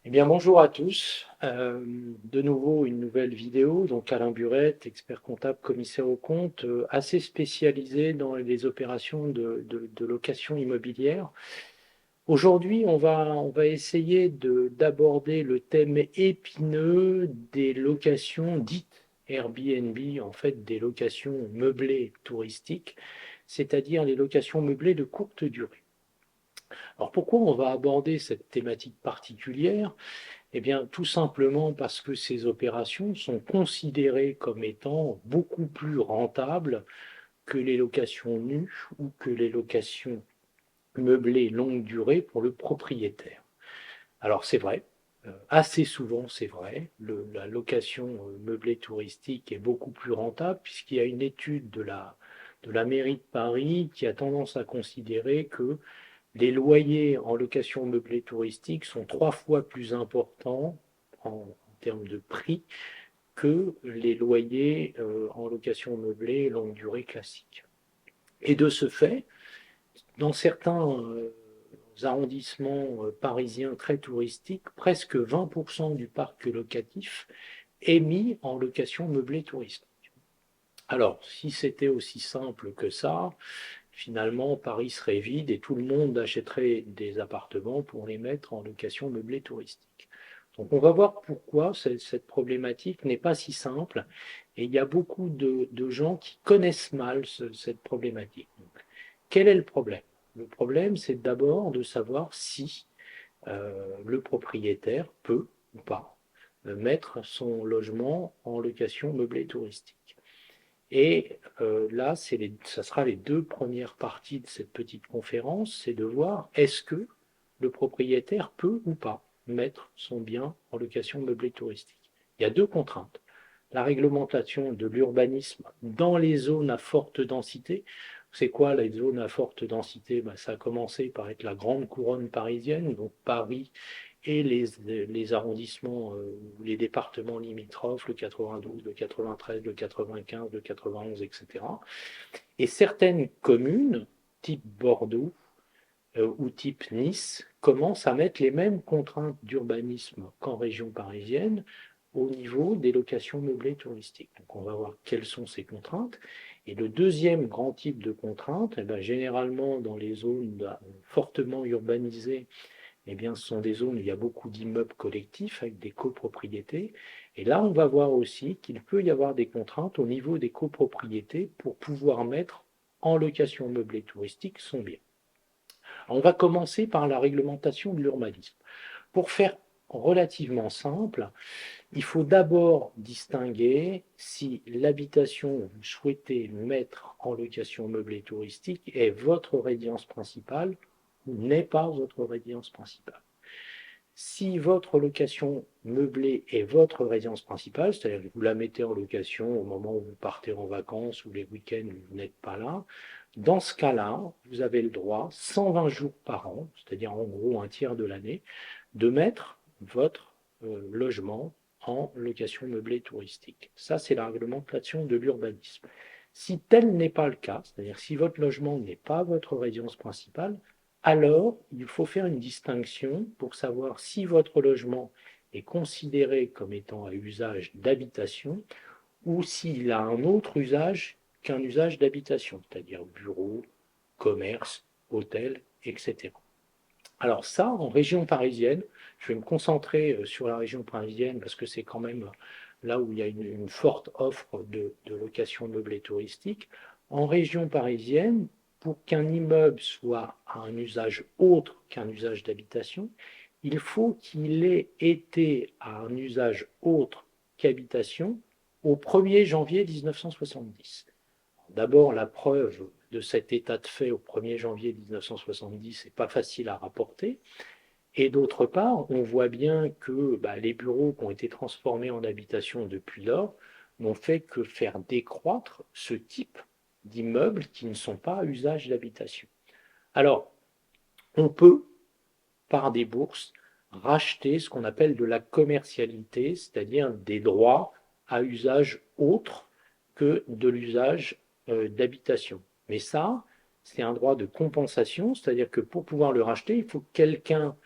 Eh bien, bonjour à tous. De nouveau, une nouvelle vidéo. Donc, Alain Burette, expert comptable, commissaire aux comptes, assez spécialisé dans les opérations de location immobilière. Aujourd'hui, on va essayer d'aborder le thème épineux des locations dites Airbnb, en fait, des locations meublées touristiques, c'est-à-dire les locations meublées de courte durée. Alors, pourquoi on va aborder cette thématique particulière? Eh bien, tout simplement parce que ces opérations sont considérées comme étant beaucoup plus rentables que les locations nues ou que les locations meublées longue durée pour le propriétaire. Alors c'est vrai, assez souvent c'est vrai, la location meublée touristique est beaucoup plus rentable puisqu'il y a une étude de la mairie de Paris qui a tendance à considérer que les loyers en location meublée touristique sont 3 fois plus importants en termes de prix que les loyers en location meublée longue durée classique. Et de ce fait, dans certains arrondissements parisiens très touristiques, presque 20% du parc locatif est mis en location meublée touristique. Alors, si c'était aussi simple que ça, finalement, Paris serait vide et tout le monde achèterait des appartements pour les mettre en location meublée touristique. Donc on va voir pourquoi cette problématique n'est pas si simple et il y a beaucoup de gens qui connaissent mal cette problématique. Donc, quel est le problème? Le problème, c'est d'abord de savoir si le propriétaire peut ou pas mettre son logement en location meublée touristique. Et là, ça sera les deux premières parties de cette petite conférence, c'est de voir est-ce que le propriétaire peut ou pas mettre son bien en location meublée touristique. Il y a deux contraintes. La réglementation de l'urbanisme dans les zones à forte densité. C'est quoi les zones à forte densité? Ben, ça a commencé par être la grande couronne parisienne, donc Paris et les arrondissements, les départements limitrophes, le 92, le 93, le 95, le 91, etc. Et certaines communes, type Bordeaux ou type Nice, commencent à mettre les mêmes contraintes d'urbanisme qu'en région parisienne au niveau des locations meublées touristiques. Donc on va voir quelles sont ces contraintes. Et le deuxième grand type de contrainte, eh bien, généralement dans les zones fortement urbanisées, eh bien, ce sont des zones où il y a beaucoup d'immeubles collectifs avec des copropriétés. Et là, on va voir aussi qu'il peut y avoir des contraintes au niveau des copropriétés pour pouvoir mettre en location meublée touristique son bien. On va commencer par la réglementation de l'urbanisme. Pour faire relativement simple, il faut d'abord distinguer si l'habitation que vous souhaitez mettre en location meublée touristique est votre résidence principale ou n'est pas votre résidence principale. Si votre location meublée est votre résidence principale, c'est-à-dire que vous la mettez en location au moment où vous partez en vacances ou les week-ends où vous n'êtes pas là, dans ce cas-là, vous avez le droit, 120 jours par an, c'est-à-dire en gros un tiers de l'année, de mettre votre logement en location meublée touristique. Ça, c'est la réglementation de l'urbanisme. Si tel n'est pas le cas, c'est-à-dire si votre logement n'est pas votre résidence principale, alors il faut faire une distinction pour savoir si votre logement est considéré comme étant à usage d'habitation ou s'il a un autre usage qu'un usage d'habitation, c'est-à-dire bureau, commerce, hôtel, etc. Alors ça, en région parisienne, je vais me concentrer sur la région parisienne parce que c'est quand même là où il y a une forte offre de location meublée touristique. En région parisienne, pour qu'un immeuble soit à un usage autre qu'un usage d'habitation, il faut qu'il ait été à un usage autre qu'habitation au 1er janvier 1970. D'abord, la preuve de cet état de fait au 1er janvier 1970 n'est pas facile à rapporter. Et d'autre part, on voit bien que les bureaux qui ont été transformés en habitation depuis lors n'ont fait que faire décroître ce type d'immeubles qui ne sont pas à usage d'habitation. Alors, on peut, par des bourses, racheter ce qu'on appelle de la commercialité, c'est-à-dire des droits à usage autre que de l'usage d'habitation. Mais ça, c'est un droit de compensation, c'est-à-dire que pour pouvoir le racheter, il faut que quelqu'un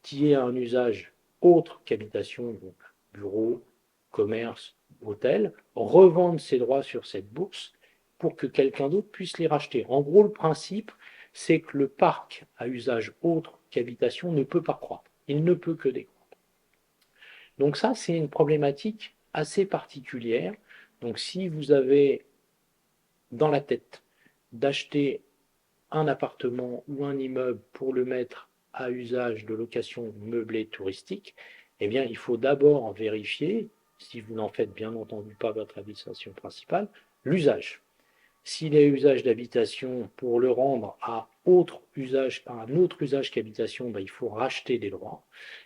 qui ait un usage autres qu'habitation, donc bureau, commerce, hôtel, revendent ses droits sur cette bourse pour que quelqu'un d'autre puisse les racheter. En gros, le principe, c'est que le parc à usage autre qu'habitation ne peut pas croître. Il ne peut que décroître. Donc ça, c'est une problématique assez particulière. Donc si vous avez dans la tête d'acheter un appartement ou un immeuble pour le mettre à usage de location meublée touristique, eh bien, il faut d'abord vérifier, si vous n'en faites bien entendu pas votre habitation principale, l'usage. S'il est usage d'habitation, pour le rendre à un autre usage qu'habitation, ben, il faut racheter des droits.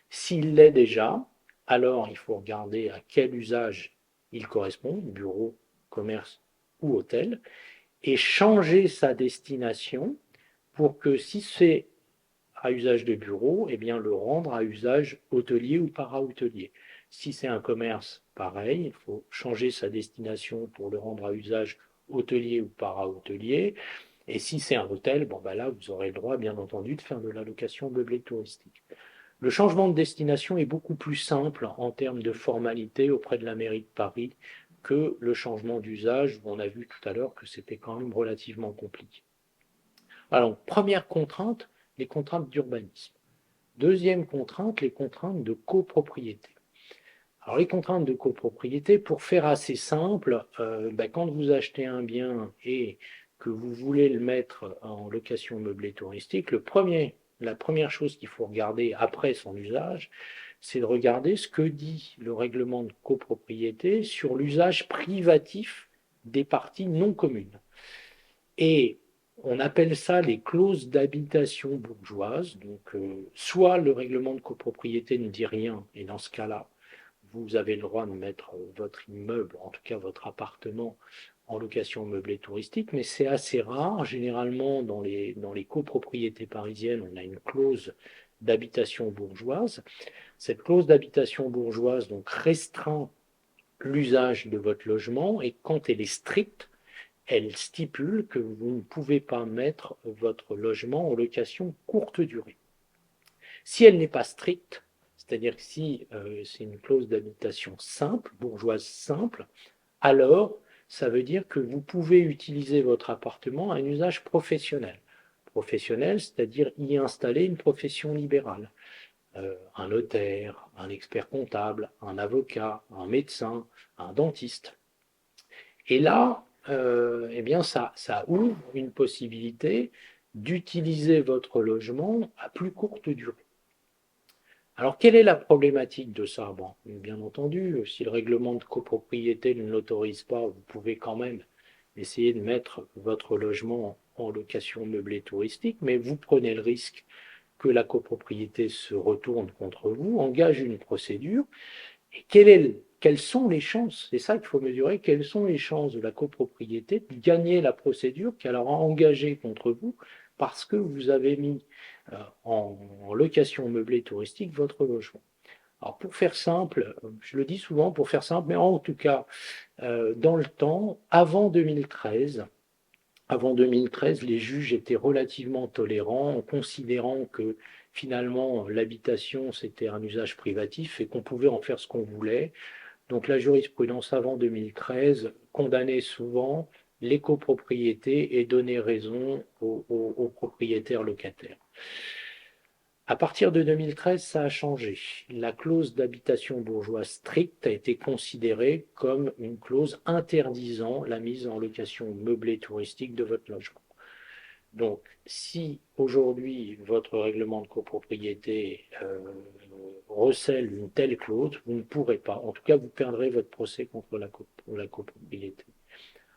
S'il l'est déjà, alors il faut regarder à quel usage il correspond, bureau, commerce ou hôtel, et changer sa destination pour que si c'est à usage de bureau, eh bien le rendre à usage hôtelier ou para-hôtelier. Si c'est un commerce, pareil, il faut changer sa destination pour le rendre à usage hôtelier ou para-hôtelier. Et si c'est un hôtel, bon ben là, vous aurez le droit, bien entendu, de faire de la location meublée touristique. Le changement de destination est beaucoup plus simple en termes de formalité auprès de la mairie de Paris que le changement d'usage, où on a vu tout à l'heure que c'était quand même relativement compliqué. Alors, première contrainte, les contraintes d'urbanisme. Deuxième contrainte, les contraintes de copropriété. Alors, les contraintes de copropriété, pour faire assez simple, quand vous achetez un bien et que vous voulez le mettre en location meublée touristique, la première chose qu'il faut regarder après son usage, c'est de regarder ce que dit le règlement de copropriété sur l'usage privatif des parties non communes. Et on appelle ça les clauses d'habitation bourgeoise. Donc, soit le règlement de copropriété ne dit rien, et dans ce cas-là, vous avez le droit de mettre votre immeuble, en tout cas votre appartement, en location meublée touristique, mais c'est assez rare. Généralement, dans les copropriétés parisiennes, on a une clause d'habitation bourgeoise. Cette clause d'habitation bourgeoise donc restreint l'usage de votre logement et quand elle est stricte, elle stipule que vous ne pouvez pas mettre votre logement en location courte durée. Si elle n'est pas stricte, c'est-à-dire que si c'est une clause d'habitation simple, bourgeoise simple, alors ça veut dire que vous pouvez utiliser votre appartement à un usage professionnel. Professionnel, c'est-à-dire y installer une profession libérale. Un notaire, un expert comptable, un avocat, un médecin, un dentiste. Et là, eh bien ça ouvre une possibilité d'utiliser votre logement à plus courte durée. Alors, quelle est la problématique de ça? Bon, bien entendu, si le règlement de copropriété ne l'autorise pas, vous pouvez quand même essayer de mettre votre logement en location meublée touristique, mais vous prenez le risque que la copropriété se retourne contre vous, engage une procédure. Et quelles sont les chances? C'est ça qu'il faut mesurer. Quelles sont les chances de la copropriété de gagner la procédure qu'elle aura engagée contre vous parce que vous avez mis en location meublée touristique votre logement? Alors pour faire simple, je le dis souvent pour faire simple, mais en tout cas, dans le temps, avant 2013, les juges étaient relativement tolérants en considérant que finalement l'habitation c'était un usage privatif et qu'on pouvait en faire ce qu'on voulait. Donc la jurisprudence avant 2013 condamnait souvent les copropriétés et donnait raison aux propriétaires locataires. À partir de 2013, ça a changé. La clause d'habitation bourgeoise stricte a été considérée comme une clause interdisant la mise en location meublée touristique de votre logement. Donc, si aujourd'hui votre règlement de copropriété recèle une telle clause, vous ne pourrez pas, en tout cas vous perdrez votre procès contre la copropriété.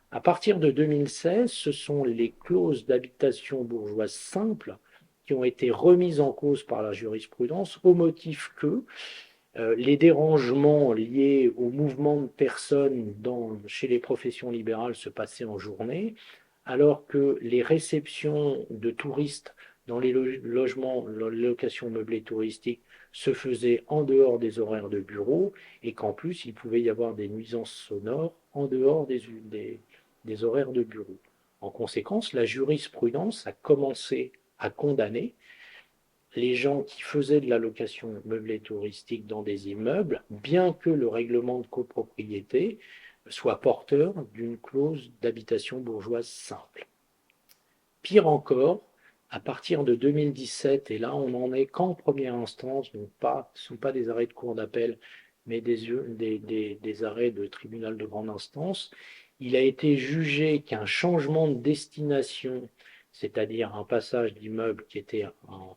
À partir de 2016, ce sont les clauses d'habitation bourgeoise simple qui ont été remises en cause par la jurisprudence au motif que les dérangements liés au mouvement de personnes chez les professions libérales se passaient en journée, alors que les réceptions de touristes dans les logements, les locations meublées touristiques se faisaient en dehors des horaires de bureau et qu'en plus il pouvait y avoir des nuisances sonores en dehors des horaires de bureau. En conséquence, la jurisprudence a commencé à condamner les gens qui faisaient de la location meublée touristique dans des immeubles, bien que le règlement de copropriété soit porteur d'une clause d'habitation bourgeoise simple. Pire encore, à partir de 2017, et là on n'en est qu'en première instance, donc ce ne sont pas des arrêts de cour d'appel, mais des arrêts de tribunal de grande instance, il a été jugé qu'un changement de destination, c'est-à-dire un passage d'immeuble qui était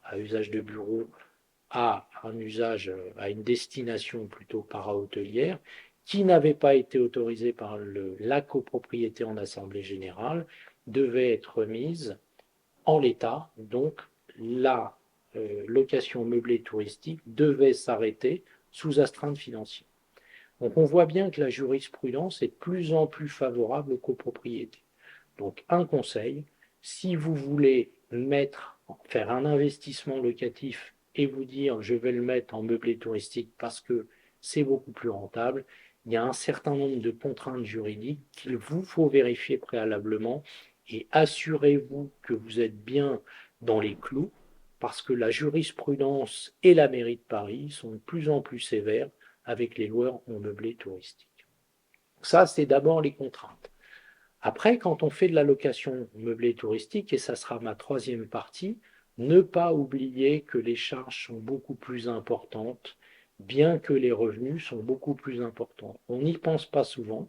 à usage de bureau à un usage, à une destination plutôt para-hôtelière, qui n'avait pas été autorisé par la copropriété en assemblée générale, devait être remise en l'état. Donc la location meublée touristique devait s'arrêter sous astreinte financière. Donc on voit bien que la jurisprudence est de plus en plus favorable aux copropriétés. Donc un conseil, si vous voulez faire un investissement locatif et vous dire je vais le mettre en meublé touristique parce que c'est beaucoup plus rentable, il y a un certain nombre de contraintes juridiques qu'il vous faut vérifier préalablement et assurez-vous que vous êtes bien dans les clous parce que la jurisprudence et la mairie de Paris sont de plus en plus sévères avec les loueurs en meublé touristique. Ça, c'est d'abord les contraintes. Après, quand on fait de la location meublée touristique, et ça sera ma troisième partie, ne pas oublier que les charges sont beaucoup plus importantes, bien que les revenus sont beaucoup plus importants. On n'y pense pas souvent,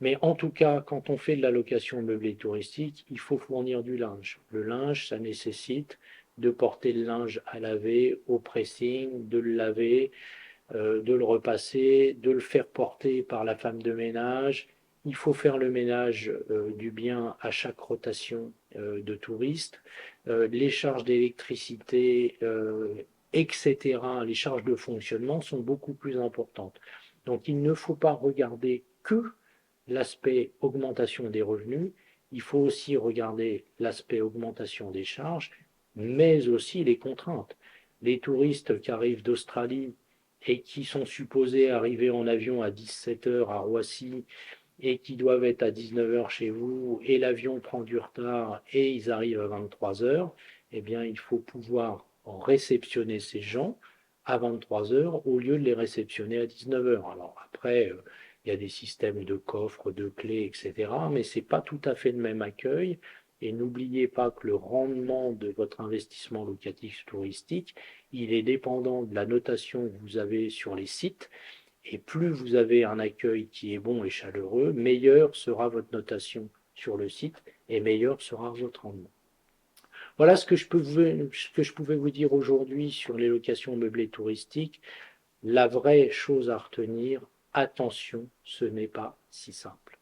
mais en tout cas, quand on fait de la location meublée touristique, il faut fournir du linge. Le linge, ça nécessite de porter le linge à laver, au pressing, de le laver, de le repasser, de le faire porter par la femme de ménage. Il faut faire le ménage du bien à chaque rotation de touristes. Les charges d'électricité, etc., les charges de fonctionnement sont beaucoup plus importantes. Donc il ne faut pas regarder que l'aspect augmentation des revenus, il faut aussi regarder l'aspect augmentation des charges, mais aussi les contraintes. Les touristes qui arrivent d'Australie et qui sont supposés arriver en avion à 17 heures à Roissy et qui doivent être à 19 heures chez vous et l'avion prend du retard et ils arrivent à 23 heures, eh bien il faut pouvoir réceptionner ces gens à 23 heures au lieu de les réceptionner à 19 heures. Alors après, il y a des systèmes de coffres, de clés, etc. Mais ce n'est pas tout à fait le même accueil. Et n'oubliez pas que le rendement de votre investissement locatif touristique, il est dépendant de la notation que vous avez sur les sites. Et plus vous avez un accueil qui est bon et chaleureux, meilleure sera votre notation sur le site et meilleur sera votre rendement. Voilà ce que je pouvais vous dire aujourd'hui sur les locations meublées touristiques. La vraie chose à retenir, attention, ce n'est pas si simple.